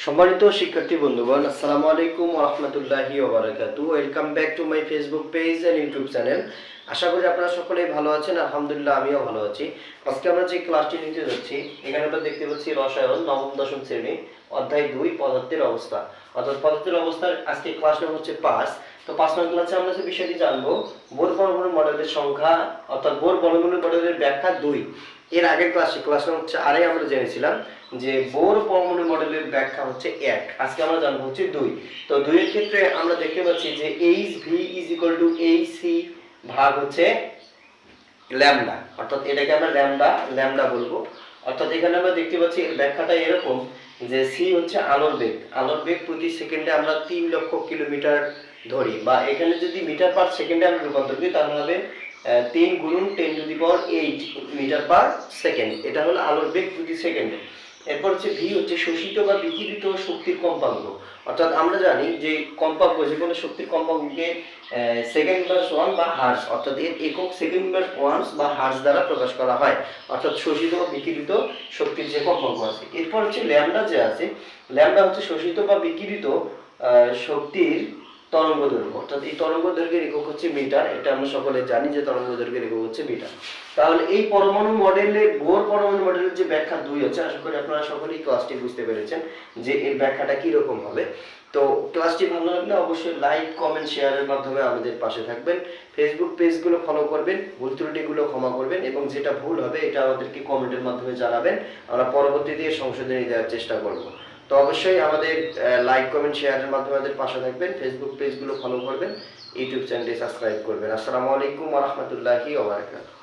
সম্মানিত শিক্ষার্থী বন্ধুগণ, আসসালামু আলাইকুম ওয়া রাহমাতুল্লাহি ওয়া বারাকাতুহু। Welcome back to my Facebook page and YouTube channel. আশা করি আপনারা সকলেই ভালো আছেন। আলহামদুলিল্লাহ, আমিও ভালো আছি। আজকে আমরা যে ক্লাসটি নিতে যাচ্ছি, এখানে আমরা দেখতে পাচ্ছি রসায়ন নবম দশম শ্রেণী অধ্যায় 2 পদার্থের অবস্থা। অর্থাৎ পদার্থের অবস্থার আজকে ক্লাস নম্বর হচ্ছে 5। তো 5 নম্বর ক্লাসে আমরা যে বিষয়টি জানবো, বোর পরমাণু মডেলের সংখ্যা অর্থাৎ বোর পরমাণু মডেলের ব্যাখ্যা 2। এর আগের ক্লাস নম্বর হচ্ছে আরে আমরা জেনেছিলাম যে বোর পরমাণু মডেলের ব্যাখ্যা হচ্ছে 1। আজকে আমরা জানবো হচ্ছে 2। তো 2 এর ক্ষেত্রে আমরা দেখতে পাচ্ছি যে HV AC ভাগ হচ্ছে ল্যামডা, অর্থাৎ এটাকে আমরা ল্যামডা বলবো। অর্থাৎ এখানে আমরা দেখতে পাচ্ছি এর ব্যাখ্যাটা এরকম যে সি হচ্ছে আলোর বেগ প্রতি সেকেন্ডে আমরা 3 লক্ষ কিলোমিটার ধরি, বা এখানে যদি মিটার পার সেকেন্ডে আমরা রূপান্তর করি তাহলে হবে 3 গুণন 10⁸ মিটার পার সেকেন্ড। এটা হলো আলোর বেগ প্রতি সেকেন্ডে। এরপর হচ্ছে ভি হচ্ছে শোষিত বা বিকিরিত শক্তির কম্পাঙ্ক। অর্থাৎ আমরা জানি যে কম্পাঙ্ক, যে কোনো শক্তির কম্পাঙ্ককে সেকেন্ড ইনভার্স 1 বা হার্জ, অর্থাৎ এর একক সেকেন্ড ইনভার্স 1 বা হার্জ দ্বারা প্রকাশ করা হয়, অর্থাৎ শোষিত বা বিকিরিত শক্তির যে কম্পাঙ্ক আছে। এরপর হচ্ছে ল্যামডা যে আছে, ল্যামডা হচ্ছে শোষিত বা বিকিরিত শক্তির তরঙ্গ দৈর্ঘ্য, অর্থাৎ এই তরঙ্গ দৈর্ঘ্যের একক হচ্ছে মিটার। এটা আমরা সকলে জানি যে তরঙ্গ দৈর্ঘ্যের একক হচ্ছে মিটার। তাহলে এই পরমাণু মডেলের বোর পরমাণু মডেলের যে ব্যাখ্যা 2 আছে, আশা করি আপনারা সকলেই ক্লাসটি বুঝতে পেরেছেন যে এর ব্যাখ্যাটা কি রকম হবে। তো ক্লাসটি ভালো লাগলে অবশ্যই লাইক, কমেন্ট, শেয়ারের মাধ্যমে আমাদের পাশে থাকবেন। ফেসবুক পেজগুলো ফলো করবেন, ভুল ত্রুটিগুলো ক্ষমা করবেন, এবং যেটা ভুল হবে এটা আমাদেরকে কমেন্টের মাধ্যমে জানাবেন। আমরা পরবর্তীতে সংশোধনী দেওয়ার চেষ্টা করব। তো অবশ্যই আমাদের লাইক, কমেন্ট, শেয়ারের মাধ্যমে আমাদের পাশে থাকবেন, ফেসবুক পেজগুলো ফলো করবেন, ইউটিউব চ্যানেলটি সাবস্ক্রাইব করবেন। আসসালামু আলাইকুম ওয়া রাহমাতুল্লাহি ওয়া বারাকাতুহু।